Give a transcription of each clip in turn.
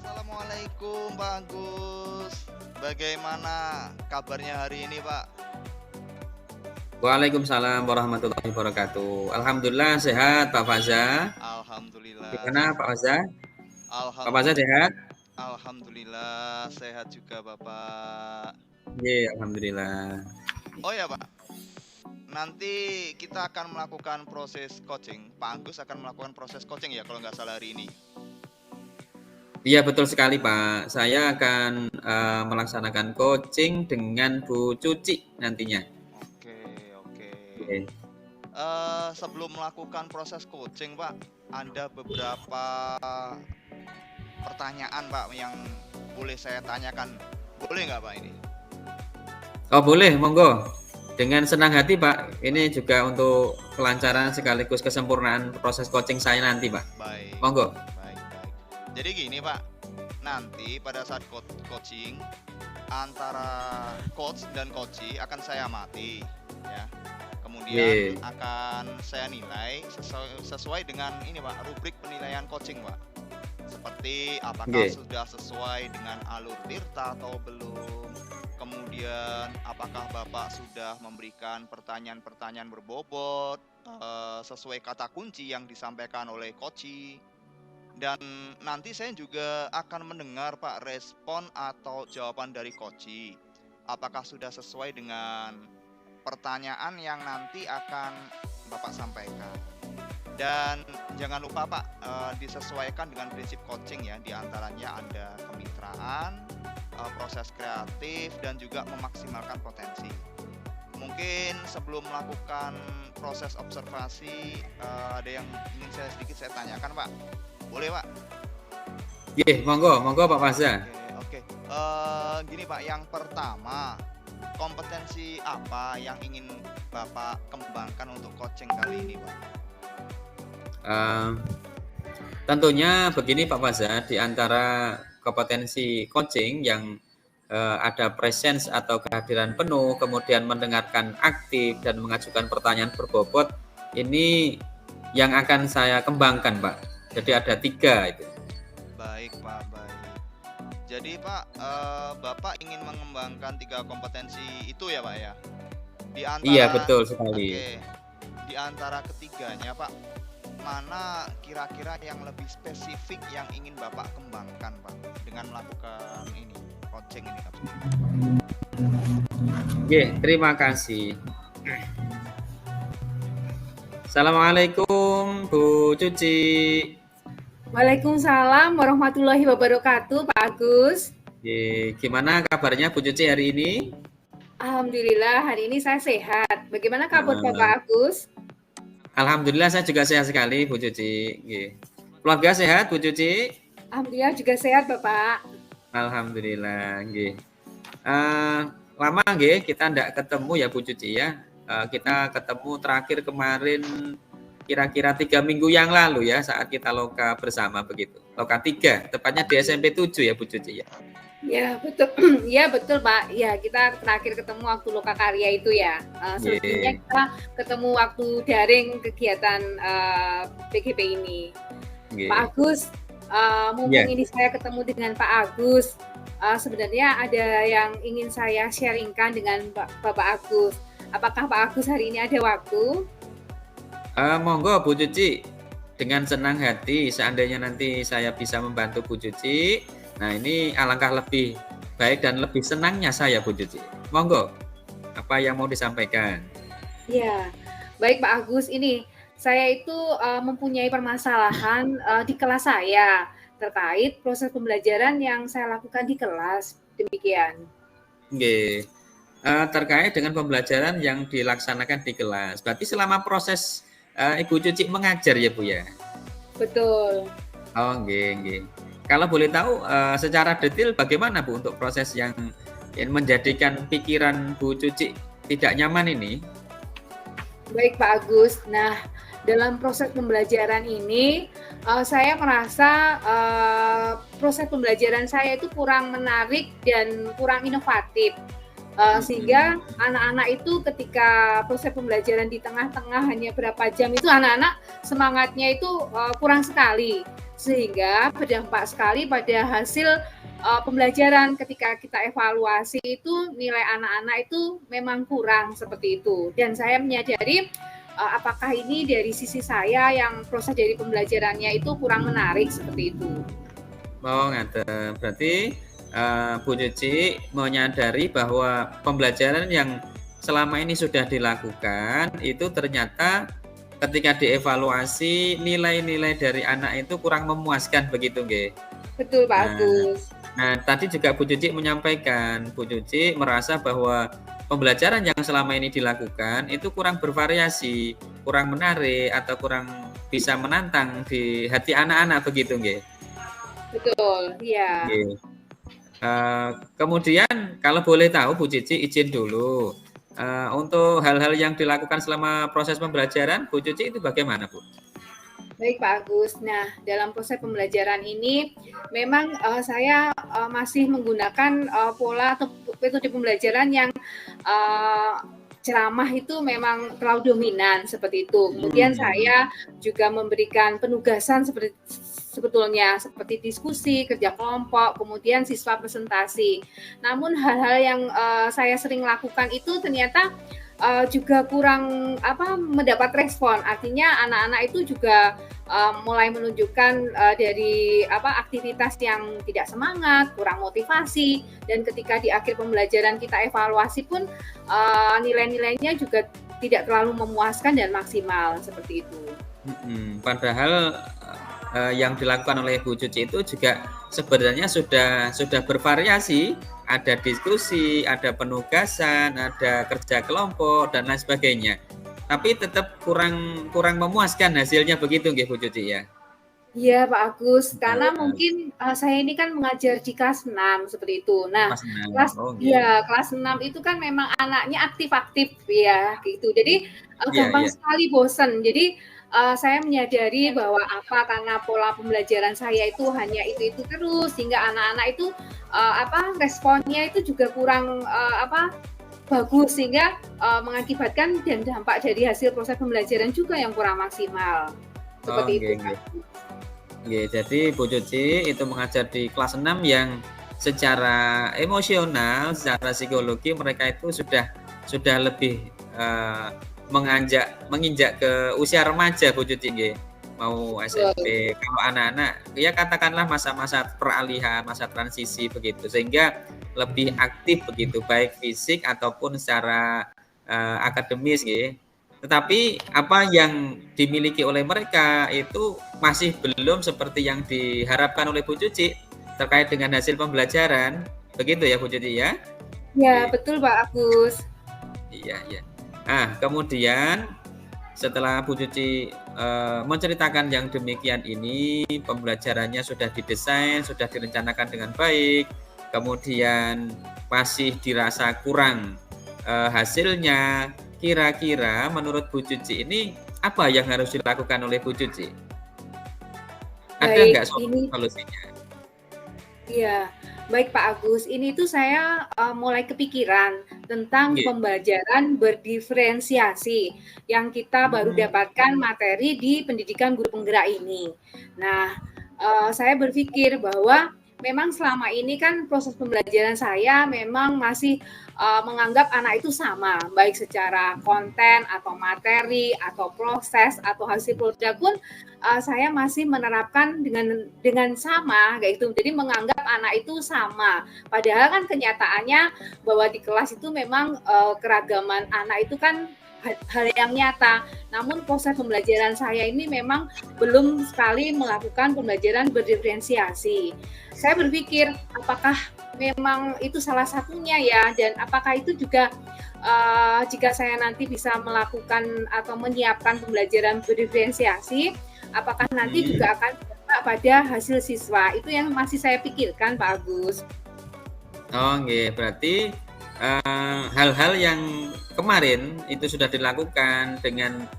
Assalamualaikum Pak Agus. Bagaimana kabarnya hari ini Pak? Waalaikumsalam warahmatullahi wabarakatuh. Alhamdulillah sehat Pak Faza. Alhamdulillah. Gimana Pak Faza? Pak Faza Alhamdulillah. sehat? Alhamdulillah sehat juga Bapak. Iya, alhamdulillah. Oh ya Pak, nanti kita akan melakukan proses coaching. Pak Agus akan melakukan proses coaching ya kalau nggak salah hari ini. Iya betul sekali Pak. Saya akan melaksanakan coaching dengan Bu Cuci nantinya. Oke, oke. Oke. Sebelum melakukan proses coaching Pak, ada beberapa pertanyaan Pak yang boleh saya tanyakan. Boleh nggak Pak ini? Oh boleh, monggo. Dengan senang hati Pak. Ini juga untuk kelancaran sekaligus kesempurnaan proses coaching saya nanti Pak. Baik, Monggo. baik, baik. Jadi gini Pak, nanti pada saat coaching antara coach dan coachee akan saya amati, ya. Kemudian Oke. akan saya nilai sesuai dengan ini Pak, rubrik penilaian coaching Pak. Seperti apakah Oke. sudah sesuai dengan alur Tirta atau belum. Kemudian apakah Bapak sudah memberikan pertanyaan-pertanyaan berbobot sesuai kata kunci yang disampaikan oleh coachee. Dan nanti saya juga akan mendengar Pak respon atau jawaban dari coachee. Apakah sudah sesuai dengan pertanyaan yang nanti akan Bapak sampaikan. Dan jangan lupa Pak, disesuaikan dengan prinsip coaching ya. Di antaranya ada kemitraan, proses kreatif, dan juga memaksimalkan potensi. Mungkin sebelum melakukan proses observasi, ada yang ingin saya tanyakan Pak. Boleh Pak? Oke, monggo Pak Faza. Oke. Gini Pak, yang pertama, kompetensi apa yang ingin Bapak kembangkan untuk coaching kali ini Pak? Tentunya begini Pak Faza, di antara kompetensi coaching yang ada presence atau kehadiran penuh, kemudian mendengarkan aktif dan mengajukan pertanyaan berbobot, ini yang akan saya kembangkan Pak. Jadi ada 3 itu. Baik Pak, baik. Jadi Pak, Bapak ingin mengembangkan 3 kompetensi itu ya Pak ya? Di Iya antara, betul sekali. oke, di antara ketiganya Pak, mana kira-kira yang lebih spesifik yang ingin Bapak kembangkan Pak dengan melakukan ini coaching ini Pak? Oke, terima kasih. Assalamualaikum Bu Cuci. Waalaikumsalam warahmatullahi wabarakatuh, Pak Agus. Oke, gimana kabarnya Bu Cuci hari ini? Alhamdulillah hari ini saya sehat. Bagaimana kabar Bapak Agus? Alhamdulillah saya juga sehat sekali Bu Cuci. Keluarga sehat Bu Cuci? Alhamdulillah juga sehat Bapak. Alhamdulillah. Lama kita tidak ketemu ya Bu Cuci ya. Kita ketemu terakhir kemarin kira-kira 3 minggu yang lalu ya, saat kita loka bersama begitu. Loka 3, tepatnya di SMP 7 ya Bu Cuci ya. Ya betul, ya betul Pak. Ya kita terakhir ketemu waktu loka karya itu ya. Selebihnya kita ketemu waktu daring kegiatan PGP ini. Pak Agus, mumpung ini saya ketemu dengan Pak Agus, sebenarnya ada yang ingin saya sharingkan dengan Bapak Agus. Apakah Pak Agus hari ini ada waktu? Monggo Bu Cuci, dengan senang hati seandainya nanti saya bisa membantu Bu Cuci. Nah ini alangkah lebih baik dan lebih senangnya saya Bu Cuci. Monggo, apa yang mau disampaikan? Ya, baik Pak Agus, ini saya itu mempunyai permasalahan di kelas saya terkait proses pembelajaran yang saya lakukan di kelas, demikian. Oke. Terkait dengan pembelajaran yang dilaksanakan di kelas. Berarti selama proses Ibu Cuci mengajar ya Bu ya? Betul. Oh, nggih. Kalau boleh tahu secara detail bagaimana Bu untuk proses yang menjadikan pikiran Bu Cuci tidak nyaman ini? Baik Pak Agus. Nah, dalam proses pembelajaran ini saya merasa proses pembelajaran saya itu kurang menarik dan kurang inovatif. Sehingga anak-anak itu ketika proses pembelajaran di tengah-tengah hanya berapa jam itu anak-anak semangatnya itu kurang sekali. sehingga berdampak sekali pada hasil pembelajaran. Ketika kita evaluasi itu nilai anak-anak itu memang kurang seperti itu, dan saya menyadari apakah ini dari sisi saya yang proses dari pembelajarannya itu kurang menarik seperti itu. Oh, ngaten. Berarti Bu Cici menyadari bahwa pembelajaran yang selama ini sudah dilakukan itu ternyata ketika dievaluasi nilai-nilai dari anak itu kurang memuaskan, begitu nggih? Betul Pak Agus. Nah, tadi juga Bu Cici menyampaikan, Bu Cici merasa bahwa pembelajaran yang selama ini dilakukan itu kurang bervariasi, kurang menarik, atau kurang bisa menantang di hati anak-anak, begitu nggih? Betul, iya. Kemudian kalau boleh tahu Bu Cici izin dulu, untuk hal-hal yang dilakukan selama proses pembelajaran Bu Cici itu bagaimana, Bu? Baik Pak Agus. Nah, dalam proses pembelajaran ini memang saya masih menggunakan pola atau metode pembelajaran yang ceramah itu memang terlalu dominan seperti itu. Kemudian saya juga memberikan penugasan sebetulnya seperti diskusi, kerja kelompok, kemudian siswa presentasi. Namun hal-hal yang saya sering lakukan itu ternyata juga kurang mendapat respon. Artinya anak-anak itu juga mulai menunjukkan dari aktivitas yang tidak semangat, kurang motivasi, dan ketika di akhir pembelajaran kita evaluasi pun nilai-nilainya juga tidak terlalu memuaskan dan maksimal seperti itu. Padahal yang dilakukan oleh Bu Cici itu juga sebenarnya sudah bervariasi, ada diskusi, ada penugasan, ada kerja kelompok dan lain sebagainya. Tapi tetap kurang memuaskan hasilnya, begitu nggih Bu Cici ya? Iya Pak Agus, karena mungkin saya ini kan mengajar di kelas 6 seperti itu. Nah, kelas 6 itu kan memang anaknya aktif-aktif ya gitu. Jadi gampang sekali bosan. Jadi saya menyadari bahwa karena pola pembelajaran saya itu hanya itu terus, sehingga anak-anak itu responnya itu juga kurang bagus, sehingga mengakibatkan dan dampak dari hasil proses pembelajaran juga yang kurang maksimal. Seperti itu. Jadi Bu Cici itu mengajar di kelas 6 yang secara emosional, secara psikologi mereka itu sudah lebih menginjak ke usia remaja, Bu Cici nggih. Mau SMP. Kalau anak-anak ya katakanlah masa-masa peralihan, masa transisi begitu, sehingga lebih aktif begitu baik fisik ataupun secara akademis nggih. Tetapi apa yang dimiliki oleh mereka itu masih belum seperti yang diharapkan oleh Bu Cici terkait dengan hasil pembelajaran. Begitu ya Bu Cici ya? Ya, betul Pak Agus. Iya. Nah, kemudian setelah Bu Cici menceritakan yang demikian ini, pembelajarannya sudah didesain, sudah direncanakan dengan baik, kemudian masih dirasa kurang hasilnya. Kira-kira menurut Bu Cici ini apa yang harus dilakukan oleh Bu Cici? Ada nggak solusinya? Iya, baik Pak Agus. Ini tuh saya mulai kepikiran tentang pembelajaran berdiferensiasi yang kita baru dapatkan materi di pendidikan guru penggerak ini. Nah, saya berpikir bahwa memang selama ini kan proses pembelajaran saya memang masih menganggap anak itu sama, baik secara konten atau materi atau proses atau hasil produk pun saya masih menerapkan dengan sama kayak itu. Jadi menganggap anak itu sama. Padahal kan kenyataannya bahwa di kelas itu memang keragaman anak itu kan hal yang nyata. Namun proses pembelajaran saya ini memang belum sekali melakukan pembelajaran berdiferensiasi. Saya berpikir apakah memang itu salah satunya ya, dan apakah itu juga jika saya nanti bisa melakukan atau menyiapkan pembelajaran berdiferensiasi, apakah nanti juga akan berdampak pada hasil siswa. Itu yang masih saya pikirkan Pak Agus. Berarti hal-hal yang kemarin itu sudah dilakukan dengan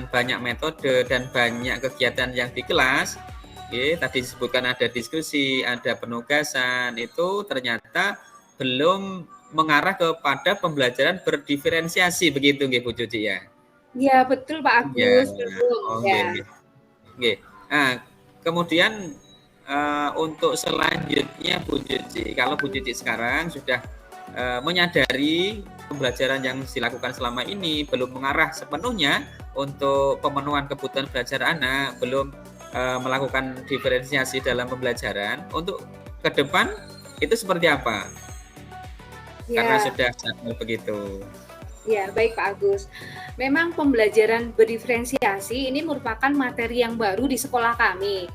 banyak metode dan banyak kegiatan yang di kelas. Tadi disebutkan ada diskusi, ada penugasan, itu ternyata belum mengarah kepada pembelajaran berdiferensiasi, begitu nggih Bu Cici ya? Iya betul Pak Agus. Nah, kemudian untuk selanjutnya Bu Cuci, kalau Bu Cuci sekarang sudah menyadari pembelajaran yang dilakukan selama ini belum mengarah sepenuhnya untuk pemenuhan kebutuhan belajar anak, belum melakukan diferensiasi dalam pembelajaran, untuk ke depan itu seperti apa? Karena sudah sadar begitu. Ya, baik Pak Agus. Memang pembelajaran berdiferensiasi ini merupakan materi yang baru di sekolah kami.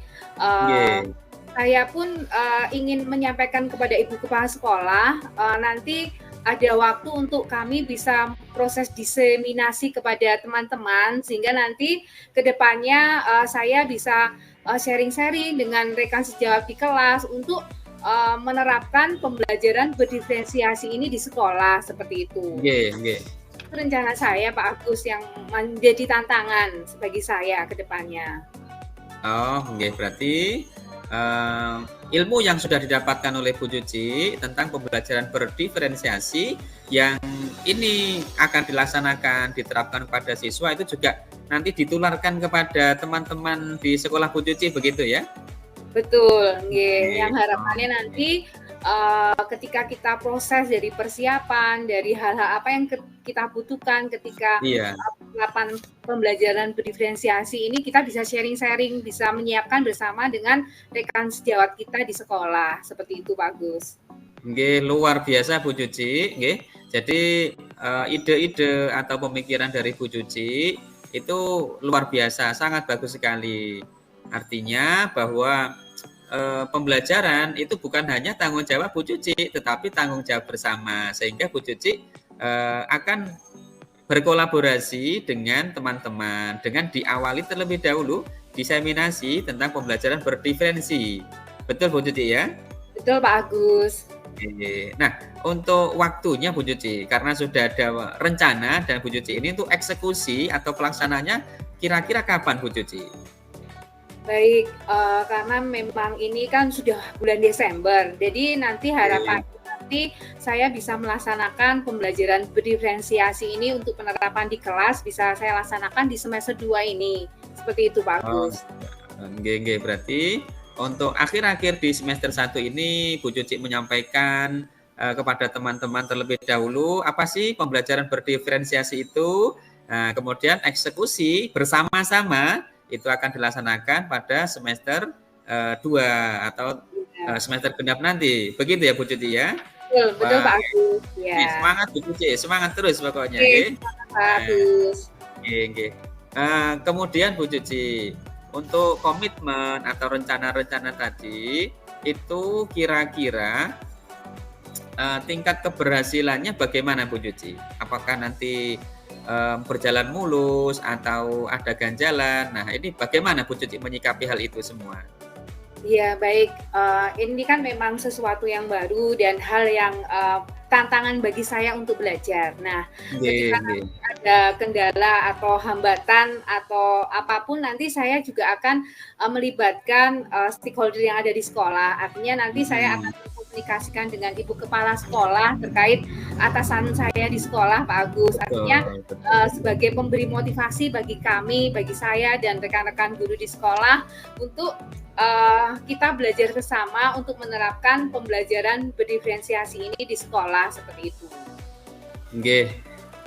Saya pun ingin menyampaikan kepada Ibu Kepala Sekolah, nanti ada waktu untuk kami bisa proses diseminasi kepada teman-teman, sehingga nanti ke depannya saya bisa sharing-sharing dengan rekan sejawat di kelas untuk menerapkan pembelajaran berdiferensiasi ini di sekolah, seperti itu. Rencana saya Pak Agus yang menjadi tantangan bagi saya ke depannya. Berarti ilmu yang sudah didapatkan oleh Bu Cuci tentang pembelajaran berdiferensiasi yang ini akan dilaksanakan, diterapkan pada siswa, itu juga nanti ditularkan kepada teman-teman di sekolah Bu Cuci, begitu ya? Betul, yang harapannya nanti ketika kita proses dari persiapan, dari hal-hal apa yang kita butuhkan ketika penerapan pembelajaran berdiferensiasi ini, kita bisa sharing-sharing, bisa menyiapkan bersama dengan rekan sejawat kita di sekolah, seperti itu Pak Agus. Luar biasa Bu Cuci. Jadi ide-ide atau pemikiran dari Bu Cuci itu luar biasa, sangat bagus sekali. Artinya bahwa pembelajaran itu bukan hanya tanggung jawab Bu Cuci, tetapi tanggung jawab bersama, sehingga Bu Cuci akan berkolaborasi dengan teman-teman dengan diawali terlebih dahulu diseminasi tentang pembelajaran berdiferensi. Betul Bu Cuci ya? Betul Pak Agus. Nah, untuk waktunya Bu Cuci, karena sudah ada rencana dan Bu Cuci ini untuk eksekusi atau pelaksananya kira-kira kapan Bu Cuci? Baik, karena memang ini kan sudah bulan Desember, jadi nanti harapan nanti saya bisa melaksanakan pembelajaran berdiferensiasi ini untuk penerapan di kelas bisa saya laksanakan di semester 2 ini. Seperti itu Pak Agus. Berarti untuk akhir-akhir di semester 1 ini Bu Cuci menyampaikan kepada teman-teman terlebih dahulu apa sih pembelajaran berdiferensiasi itu, kemudian eksekusi bersama-sama itu akan dilaksanakan pada semester 2 atau semester genap nanti. Begitu ya Bu Cuci ya? Betul Pak Agus. Semangat Bu Cuci, semangat terus pokoknya. Semangat Pak Agus. Kemudian Bu Cuci, untuk komitmen atau rencana-rencana tadi itu kira-kira tingkat keberhasilannya bagaimana Bu Cuci? Apakah nanti berjalan mulus atau ada ganjalan? Nah, ini bagaimana Bu Cuci menyikapi hal itu semua? Ya baik, ini kan memang sesuatu yang baru dan hal yang tantangan bagi saya untuk belajar. Nah, ketika ada kendala atau hambatan atau apapun, nanti saya juga akan melibatkan stakeholder yang ada di sekolah. Artinya nanti saya akan komunikasikan dengan Ibu Kepala Sekolah terkait atasan saya di sekolah Pak Agus. Artinya sebagai pemberi motivasi bagi kami, bagi saya dan rekan-rekan guru di sekolah untuk kita belajar bersama untuk menerapkan pembelajaran berdiferensiasi ini di sekolah, seperti itu.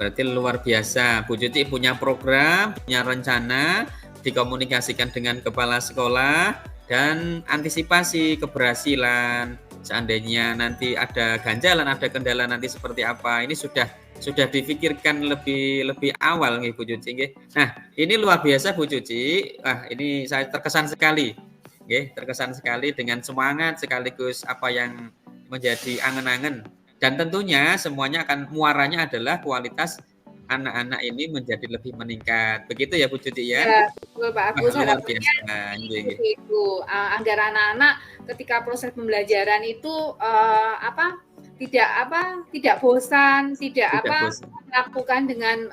Berarti luar biasa. Bu Cuci punya program, punya rencana, dikomunikasikan dengan kepala sekolah dan antisipasi keberhasilan. Seandainya nanti ada ganjalan, ada kendala nanti seperti apa, ini sudah difikirkan lebih awal nih Bu Cuci. Nah, ini luar biasa Bu Cuci. Ini saya terkesan sekali. Terkesan sekali dengan semangat sekaligus apa yang menjadi angen-angen, dan tentunya semuanya akan muaranya adalah kualitas anak-anak ini menjadi lebih meningkat. Begitu ya Bu Cuci ya? Ya, betul Pak Agus. Luar biasa. Itu agar anak-anak ketika proses pembelajaran itu tidak bosan, tidak melakukan dengan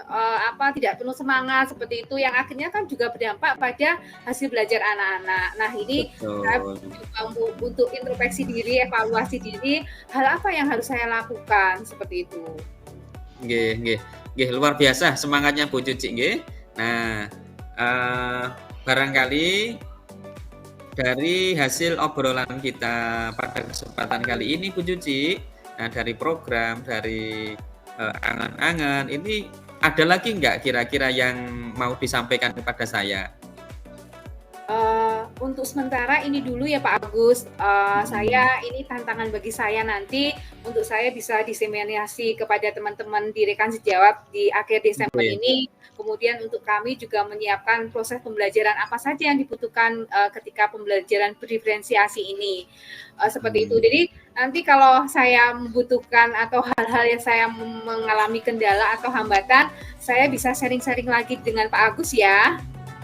tidak penuh semangat seperti itu, yang akhirnya kan juga berdampak pada hasil belajar anak-anak. Nah, ini saya untuk introspeksi diri, evaluasi diri, hal apa yang harus saya lakukan seperti itu. Luar biasa semangatnya Bu Cuci. Nah, barangkali dari hasil obrolan kita pada kesempatan kali ini Bu Cuci, nah dari program, dari angan-angan, ini ada lagi nggak kira-kira yang mau disampaikan kepada saya? Untuk sementara ini dulu ya Pak Agus. Saya ini tantangan bagi saya nanti untuk saya bisa diseminasi kepada teman-teman di rekan sejawat di akhir Desember ini. Kemudian untuk kami juga menyiapkan proses pembelajaran apa saja yang dibutuhkan ketika pembelajaran berdiferensiasi ini. Seperti itu. Jadi nanti kalau saya membutuhkan atau hal-hal yang saya mengalami kendala atau hambatan, saya bisa sharing-sharing lagi dengan Pak Agus ya.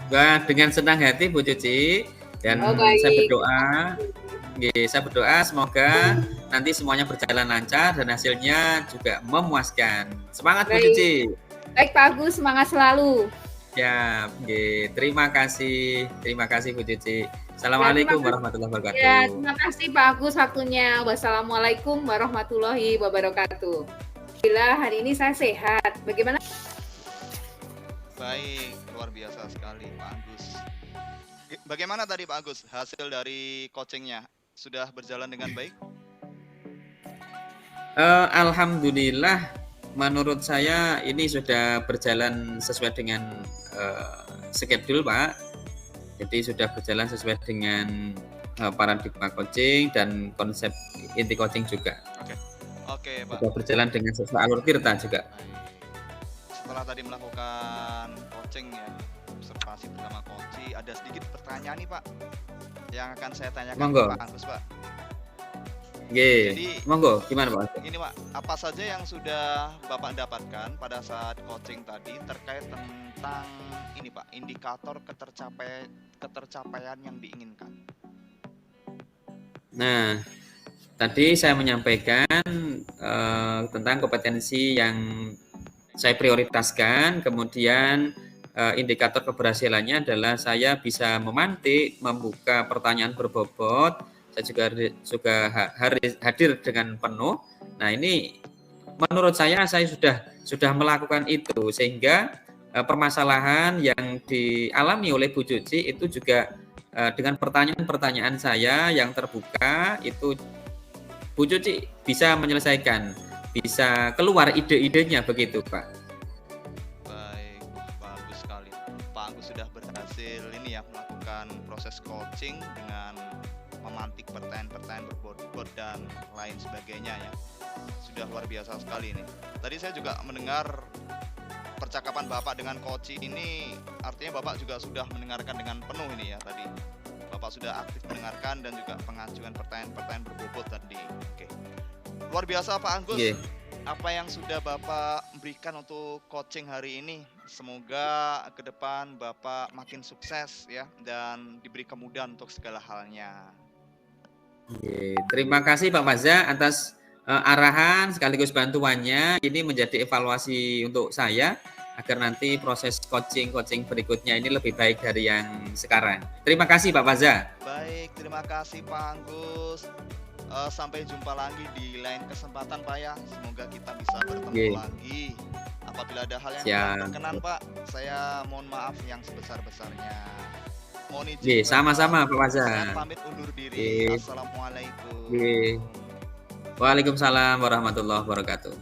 Wah, dengan senang hati Bu Cuci, dan saya berdoa semoga nanti semuanya berjalan lancar dan hasilnya juga memuaskan. Semangat Bu Cuci. Baik Pak Agus, semangat selalu. Ya, terima kasih Bu Cuci. Assalamualaikum warahmatullahi wabarakatuh. Ya, terima kasih Pak Agus waktunya. Wassalamualaikum warahmatullahi wabarakatuh. Bila hari ini saya sehat, bagaimana? Baik, luar biasa sekali Pak Agus. Bagaimana tadi Pak Agus hasil dari coachingnya? Sudah berjalan dengan baik? Alhamdulillah, menurut saya ini sudah berjalan sesuai dengan schedule Pak. Jadi sudah berjalan sesuai dengan paradigma coaching dan konsep inti coaching juga. Oke Pak. Sudah berjalan dengan sesuai alur tirta juga. Setelah tadi melakukan coaching ya, observasi bersama coach, ada sedikit pertanyaan nih Pak yang akan saya tanyakan ke Pak Agus Pak. Jadi, monggo, gimana Pak? Ini Pak, apa saja yang sudah Bapak dapatkan pada saat coaching tadi terkait tentang ini Pak, indikator ketercapaian yang diinginkan? Nah, tadi saya menyampaikan tentang kompetensi yang saya prioritaskan, kemudian indikator keberhasilannya adalah saya bisa memantik, membuka pertanyaan berbobot, saya juga hadir dengan penuh. Nah ini menurut saya sudah melakukan itu, sehingga permasalahan yang dialami oleh Bu Cuci itu juga dengan pertanyaan-pertanyaan saya yang terbuka itu Bu Cuci bisa menyelesaikan, bisa keluar ide-idenya begitu Pak. Baik, bagus sekali. Pak Agus sudah berhasil ini ya melakukan proses coaching dengan memantik pertanyaan-pertanyaan berbobot dan lain sebagainya ya. Sudah luar biasa sekali ini. Tadi saya juga mendengar percakapan Bapak dengan coach ini, artinya Bapak juga sudah mendengarkan dengan penuh ini ya tadi. Bapak sudah aktif mendengarkan dan juga pengajuan pertanyaan-pertanyaan berbobot tadi. Oke. Luar biasa Pak Agus. Apa yang sudah Bapak berikan untuk coaching hari ini, semoga ke depan Bapak makin sukses ya dan diberi kemudahan untuk segala halnya. Terima kasih Pak Maza atas arahan sekaligus bantuannya. Ini menjadi evaluasi untuk saya agar nanti proses coaching berikutnya ini lebih baik dari yang sekarang. Terima kasih Pak Maza. Baik, terima kasih Pak Agus. Sampai jumpa lagi di lain kesempatan Pak ya. Semoga kita bisa bertemu lagi. Apabila ada hal yang kurang berkenan Pak, saya mohon maaf yang sebesar-besarnya. Mohon izin. Sama-sama Pak Maza. Saya pamit undur diri. Assalamualaikum. Waalaikumsalam warahmatullahi wabarakatuh.